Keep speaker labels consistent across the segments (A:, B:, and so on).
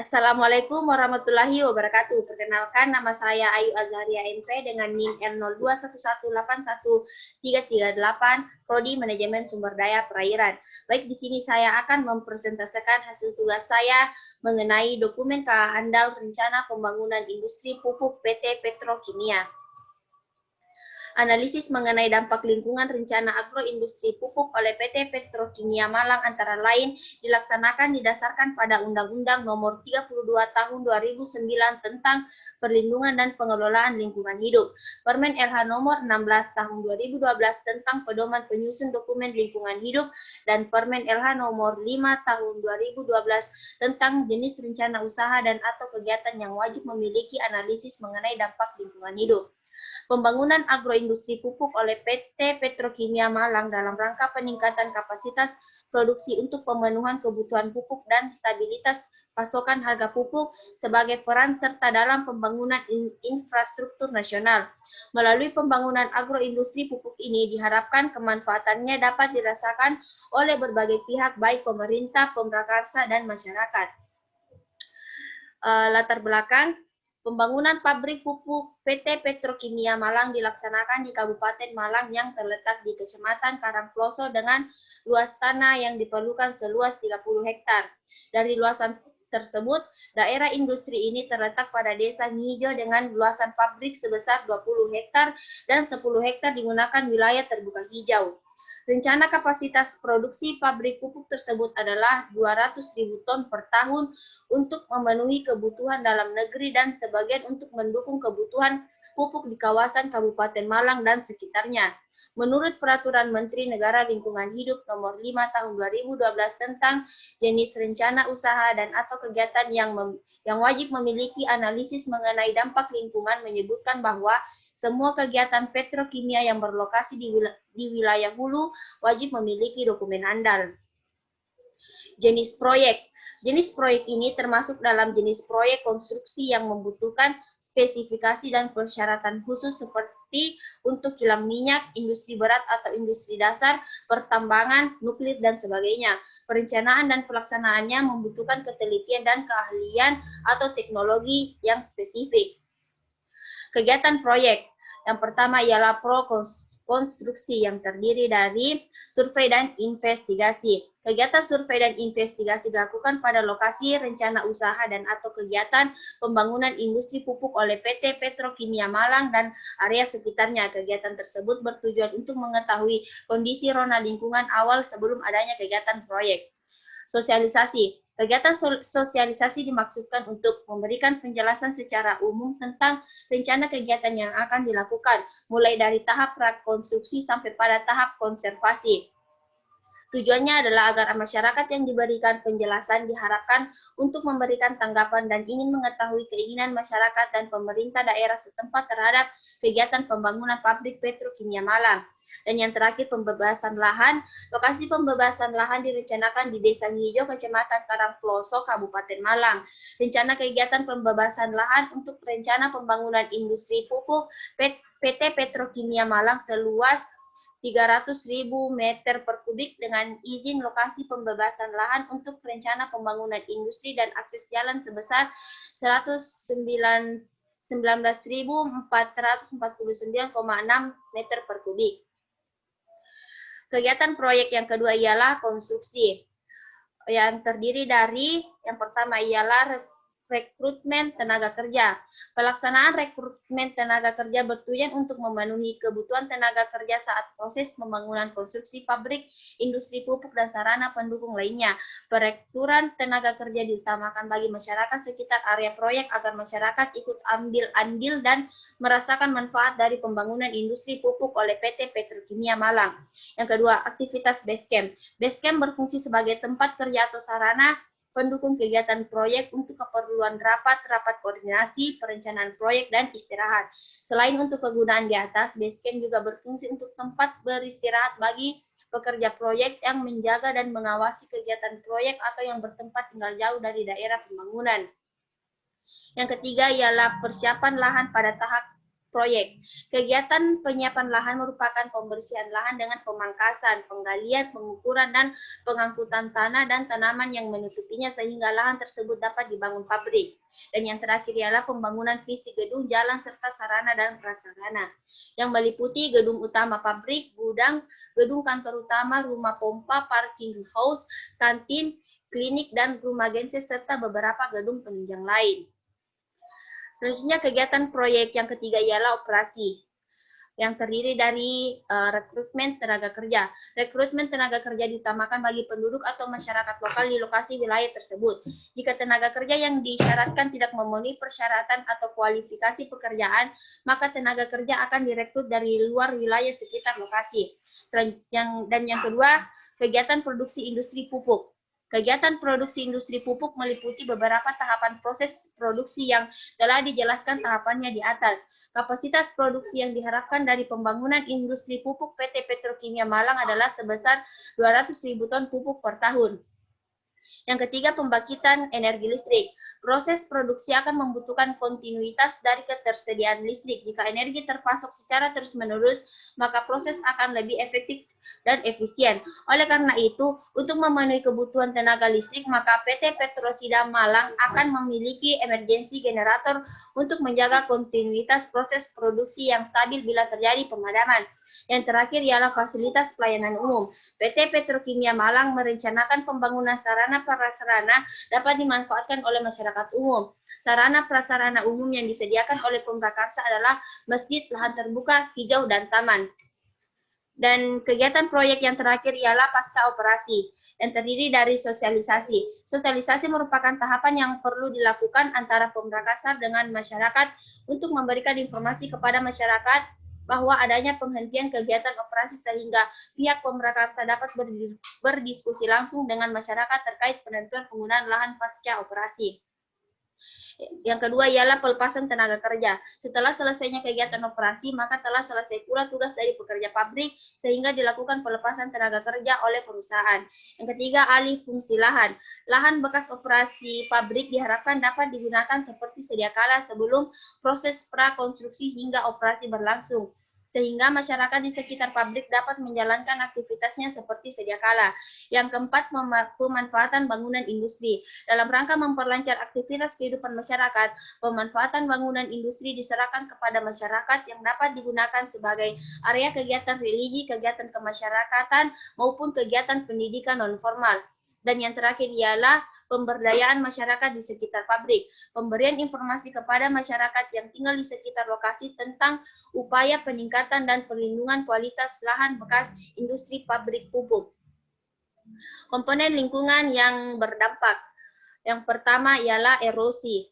A: Assalamualaikum warahmatullahi wabarakatuh. Perkenalkan, nama saya Ayu Azharia MP dengan NIM R0211811338, Prodi Manajemen Sumber Daya Perairan. Baik, di sini saya akan mempresentasikan hasil tugas saya mengenai dokumen KA Andal Rencana Pembangunan Industri Pupuk PT Petrokimia. Analisis mengenai dampak lingkungan rencana agroindustri pupuk oleh PT Petrokimia Malang antara lain dilaksanakan didasarkan pada Undang-Undang Nomor 32 Tahun 2009 tentang Perlindungan dan Pengelolaan Lingkungan Hidup, Permen LH Nomor 16 Tahun 2012 tentang Pedoman Penyusun Dokumen Lingkungan Hidup, dan Permen LH Nomor 5 Tahun 2012 tentang jenis rencana usaha dan atau kegiatan yang wajib memiliki analisis mengenai dampak lingkungan hidup. Pembangunan agroindustri pupuk oleh PT Petrokimia Malang dalam rangka peningkatan kapasitas produksi untuk pemenuhan kebutuhan pupuk dan stabilitas pasokan harga pupuk sebagai peran serta dalam pembangunan infrastruktur nasional. Melalui pembangunan agroindustri pupuk ini diharapkan kemanfaatannya dapat dirasakan oleh berbagai pihak baik pemerintah, pemrakarsa, dan masyarakat. Latar belakang, pembangunan pabrik pupuk PT Petrokimia Malang dilaksanakan di Kabupaten Malang yang terletak di Kecamatan Karangploso dengan luas tanah yang diperlukan seluas 30 hektar. Dari luasan tersebut, daerah industri ini terletak pada Desa Ngijo dengan luasan pabrik sebesar 20 hektar dan 10 hektar digunakan wilayah terbuka hijau. Rencana kapasitas produksi pabrik pupuk tersebut adalah 200.000 ton per tahun untuk memenuhi kebutuhan dalam negeri dan sebagian untuk mendukung kebutuhan pupuk di kawasan Kabupaten Malang dan sekitarnya. Menurut Peraturan Menteri Negara Lingkungan Hidup Nomor 5 Tahun 2012 tentang jenis rencana usaha dan atau kegiatan yang wajib memiliki analisis mengenai dampak lingkungan menyebutkan bahwa semua kegiatan petrokimia yang berlokasi di wilayah hulu wajib memiliki dokumen andal. Jenis proyek. Jenis proyek ini termasuk dalam jenis proyek konstruksi yang membutuhkan spesifikasi dan persyaratan khusus seperti untuk kilang minyak, industri berat atau industri dasar, pertambangan, nuklir, dan sebagainya. Perencanaan dan pelaksanaannya membutuhkan ketelitian dan keahlian atau teknologi yang spesifik. Kegiatan proyek. Yang pertama ialah konstruksi yang terdiri dari survei dan investigasi. Kegiatan survei dan investigasi dilakukan pada lokasi rencana usaha dan atau kegiatan pembangunan industri pupuk oleh PT Petrokimia Malang dan area sekitarnya. Kegiatan tersebut bertujuan untuk mengetahui kondisi rona lingkungan awal sebelum adanya kegiatan proyek. Sosialisasi. Kegiatan sosialisasi dimaksudkan untuk memberikan penjelasan secara umum tentang rencana kegiatan yang akan dilakukan, mulai dari tahap prakonstruksi sampai pada tahap konservasi. Tujuannya adalah agar masyarakat yang diberikan penjelasan diharapkan untuk memberikan tanggapan dan ingin mengetahui keinginan masyarakat dan pemerintah daerah setempat terhadap kegiatan pembangunan pabrik petrokimia Malang. Dan yang terakhir, pembebasan lahan. Lokasi pembebasan lahan direncanakan di Desa Ngijo, Kecamatan Karangploso, Kabupaten Malang. Rencana kegiatan pembebasan lahan untuk rencana pembangunan industri pupuk PT Petrokimia Malang seluas 300.000 meter per kubik dengan izin lokasi pembebasan lahan untuk rencana pembangunan industri dan akses jalan sebesar 19.449,6 meter per kubik. Kegiatan proyek yang kedua ialah konstruksi, yang terdiri dari yang pertama ialah rekrutmen tenaga kerja. Pelaksanaan rekrutmen tenaga kerja bertujuan untuk memenuhi kebutuhan tenaga kerja saat proses pembangunan konstruksi pabrik, industri pupuk, dan sarana pendukung lainnya. Perekrutan tenaga kerja diutamakan bagi masyarakat sekitar area proyek agar masyarakat ikut ambil andil dan merasakan manfaat dari pembangunan industri pupuk oleh PT Petrokimia Malang. Yang kedua, aktivitas Basecamp. Basecamp berfungsi sebagai tempat kerja atau sarana pendukung kegiatan proyek untuk keperluan rapat koordinasi, perencanaan proyek, dan istirahat. Selain untuk kegunaan di atas, Basecamp juga berfungsi untuk tempat beristirahat bagi pekerja proyek yang menjaga dan mengawasi kegiatan proyek atau yang bertempat tinggal jauh dari daerah pembangunan. Yang ketiga ialah persiapan lahan pada tahap proyek. Kegiatan penyiapan lahan merupakan pembersihan lahan dengan pemangkasan, penggalian, pengukuran, dan pengangkutan tanah dan tanaman yang menutupinya sehingga lahan tersebut dapat dibangun pabrik. Dan yang terakhir ialah pembangunan fisik gedung, jalan, serta sarana dan prasarana yang meliputi gedung utama pabrik, gudang, gedung kantor utama, rumah pompa, parking house, kantin, klinik, dan rumah genset, serta beberapa gedung penunjang lain. Selanjutnya kegiatan proyek yang ketiga ialah operasi yang terdiri dari rekrutmen tenaga kerja. Rekrutmen tenaga kerja diutamakan bagi penduduk atau masyarakat lokal di lokasi wilayah tersebut. Jika tenaga kerja yang disyaratkan tidak memenuhi persyaratan atau kualifikasi pekerjaan, maka tenaga kerja akan direkrut dari luar wilayah sekitar lokasi. Dan yang kedua, kegiatan produksi industri pupuk. Kegiatan produksi industri pupuk meliputi beberapa tahapan proses produksi yang telah dijelaskan tahapannya di atas. Kapasitas produksi yang diharapkan dari pembangunan industri pupuk PT Petrokimia Malang adalah sebesar 200.000 ton pupuk per tahun. Yang ketiga, pembangkitan energi listrik. Proses produksi akan membutuhkan kontinuitas dari ketersediaan listrik. Jika energi terpasok secara terus-menerus, maka proses akan lebih efektif dan efisien. Oleh karena itu, untuk memenuhi kebutuhan tenaga listrik, maka PT Petrosida Malang akan memiliki emergency generator untuk menjaga kontinuitas proses produksi yang stabil bila terjadi pemadaman. Yang terakhir ialah fasilitas pelayanan umum. PT Petrokimia Malang merencanakan pembangunan sarana prasarana dapat dimanfaatkan oleh masyarakat umum. Sarana prasarana umum yang disediakan oleh Pemprakarsa adalah masjid, lahan terbuka, hijau, dan taman. Dan kegiatan proyek yang terakhir ialah pasca operasi yang terdiri dari sosialisasi. Sosialisasi merupakan tahapan yang perlu dilakukan antara Pemprakarsa dengan masyarakat untuk memberikan informasi kepada masyarakat bahwa adanya penghentian kegiatan operasi sehingga pihak Pemprakarsa dapat berdiskusi langsung dengan masyarakat terkait penentuan penggunaan lahan pasca operasi. Yang kedua ialah pelepasan tenaga kerja. Setelah selesainya kegiatan operasi, maka telah selesai pula tugas dari pekerja pabrik sehingga dilakukan pelepasan tenaga kerja oleh perusahaan. Yang ketiga, alih fungsi lahan. Lahan bekas operasi pabrik diharapkan dapat digunakan seperti sedia kala sebelum proses prakonstruksi hingga operasi berlangsung, sehingga masyarakat di sekitar pabrik dapat menjalankan aktivitasnya seperti sedia kala. Yang keempat, pemanfaatan bangunan industri. Dalam rangka memperlancar aktivitas kehidupan masyarakat, pemanfaatan bangunan industri diserahkan kepada masyarakat yang dapat digunakan sebagai area kegiatan religi, kegiatan kemasyarakatan, maupun kegiatan pendidikan non-formal. Dan yang terakhir ialah pemberdayaan masyarakat di sekitar pabrik. Pemberian informasi kepada masyarakat yang tinggal di sekitar lokasi tentang upaya peningkatan dan perlindungan kualitas lahan bekas industri pabrik pupuk. Komponen lingkungan yang berdampak. Yang pertama ialah erosi.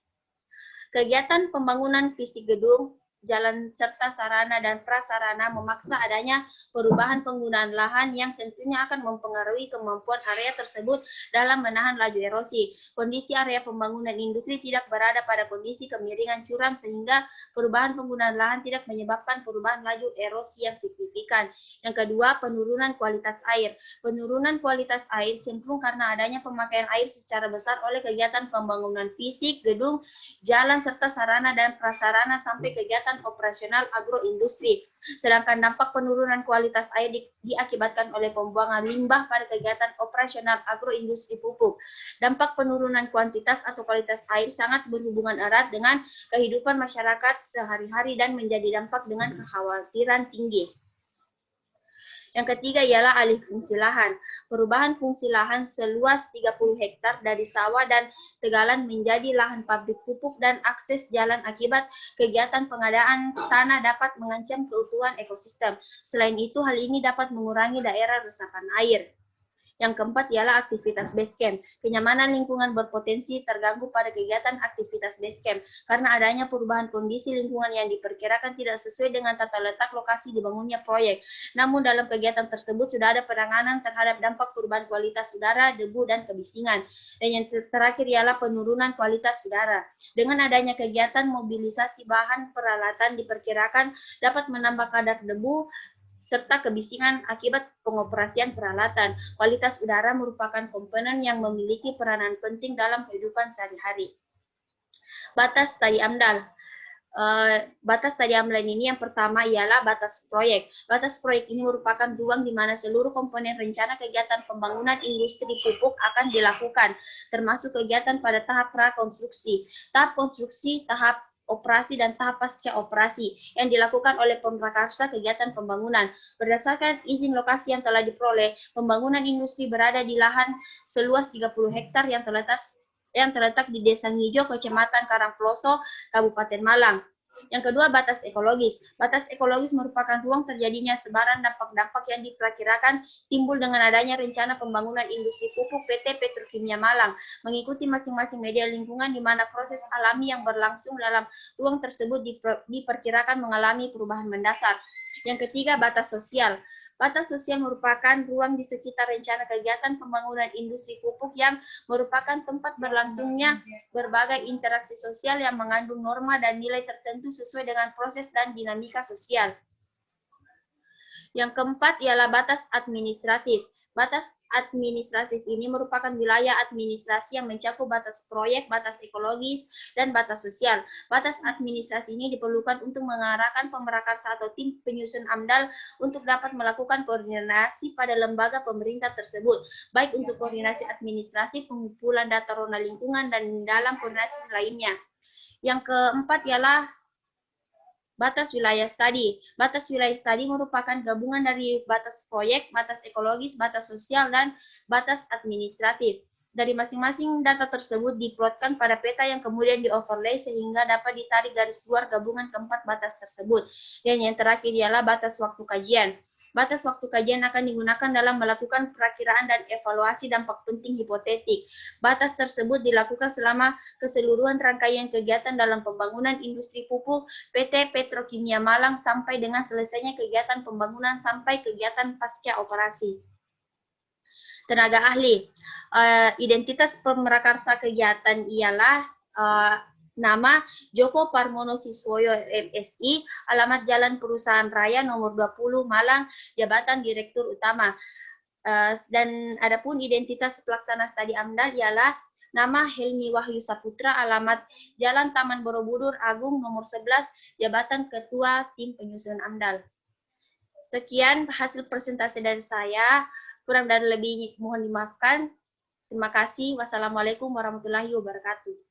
A: Kegiatan pembangunan fisik gedung, jalan serta sarana dan prasarana memaksa adanya perubahan penggunaan lahan yang tentunya akan mempengaruhi kemampuan area tersebut dalam menahan laju erosi. Kondisi area pembangunan industri tidak berada pada kondisi kemiringan curam sehingga perubahan penggunaan lahan tidak menyebabkan perubahan laju erosi yang signifikan. Yang kedua, penurunan kualitas air. Penurunan kualitas air cenderung karena adanya pemakaian air secara besar oleh kegiatan pembangunan fisik, gedung, jalan serta sarana dan prasarana sampai kegiatan operasional agroindustri. Sedangkan dampak penurunan kualitas air diakibatkan oleh pembuangan limbah pada kegiatan operasional agroindustri pupuk. Dampak penurunan kuantitas atau kualitas air sangat berhubungan erat dengan kehidupan masyarakat sehari-hari dan menjadi dampak dengan kekhawatiran tinggi. Yang ketiga ialah alih fungsi lahan. Perubahan fungsi lahan seluas 30 hektar dari sawah dan tegalan menjadi lahan pabrik pupuk dan akses jalan akibat kegiatan pengadaan tanah dapat mengancam keutuhan ekosistem. Selain itu, hal ini dapat mengurangi daerah resapan air. Yang keempat ialah aktivitas base camp. Kenyamanan lingkungan berpotensi terganggu pada kegiatan aktivitas base camp karena adanya perubahan kondisi lingkungan yang diperkirakan tidak sesuai dengan tata letak lokasi dibangunnya proyek. Namun dalam kegiatan tersebut sudah ada penanganan terhadap dampak perubahan kualitas udara, debu, dan kebisingan. Dan yang terakhir ialah penurunan kualitas udara. Dengan adanya kegiatan mobilisasi bahan peralatan diperkirakan dapat menambah kadar debu serta kebisingan akibat pengoperasian peralatan. Kualitas udara merupakan komponen yang memiliki peranan penting dalam kehidupan sehari-hari. Batas tadi AMDAL. batas tadi amlan ini, yang pertama ialah batas proyek. Batas proyek ini merupakan ruang di mana seluruh komponen rencana kegiatan pembangunan industri pupuk akan dilakukan, termasuk kegiatan pada tahap prakonstruksi, tahap konstruksi, tahap operasi, dan tahap pasca operasi yang dilakukan oleh pemrakarsa kegiatan pembangunan. Berdasarkan izin lokasi yang telah diperoleh, pembangunan industri berada di lahan seluas 30 hektar yang terletak di Desa Ngijo, Kecamatan Karangploso, Kabupaten Malang. Yang kedua, batas ekologis. Batas ekologis merupakan ruang terjadinya sebaran dampak-dampak yang diperkirakan timbul dengan adanya rencana pembangunan industri pupuk PT Petrokimia Malang, mengikuti masing-masing media lingkungan di mana proses alami yang berlangsung dalam ruang tersebut diperkirakan mengalami perubahan mendasar. Yang ketiga, batas sosial. Batas sosial merupakan ruang di sekitar rencana kegiatan pembangunan industri pupuk yang merupakan tempat berlangsungnya berbagai interaksi sosial yang mengandung norma dan nilai tertentu sesuai dengan proses dan dinamika sosial. Yang keempat ialah batas administratif. Batas administratif ini merupakan wilayah administrasi yang mencakup batas proyek, batas ekologis, dan batas sosial. Batas administrasi ini diperlukan untuk mengarahkan pemrakarsa atau tim penyusun AMDAL untuk dapat melakukan koordinasi pada lembaga pemerintah tersebut, baik untuk koordinasi administrasi, pengumpulan data rona lingkungan, dan dalam koordinasi lainnya. Yang keempat ialah batas wilayah studi. Batas wilayah studi merupakan gabungan dari batas proyek, batas ekologis, batas sosial, dan batas administratif. Dari masing-masing data tersebut diplotkan pada peta yang kemudian di-overlay sehingga dapat ditarik garis luar gabungan keempat batas tersebut. Dan yang terakhir ialah batas waktu kajian. Batas waktu kajian akan digunakan dalam melakukan perakiraan dan evaluasi dampak penting hipotetik. Batas tersebut dilakukan selama keseluruhan rangkaian kegiatan dalam pembangunan industri pupuk PT Petrokimia Malang sampai dengan selesainya kegiatan pembangunan sampai kegiatan pasca operasi. Tenaga ahli. Identitas pemrakarsa kegiatan ialah nama Joko Parmono Siswoyo MSI, alamat Jalan Perusahaan Raya nomor 20 Malang, jabatan Direktur Utama. Dan adapun identitas pelaksana studi AMDAL ialah nama Helmi Wahyu Saputra, alamat Jalan Taman Borobudur Agung nomor 11, jabatan Ketua Tim Penyusunan AMDAL. Sekian hasil presentasi dari saya, kurang dan lebih mohon dimaafkan. Terima kasih. Wassalamualaikum warahmatullahi wabarakatuh.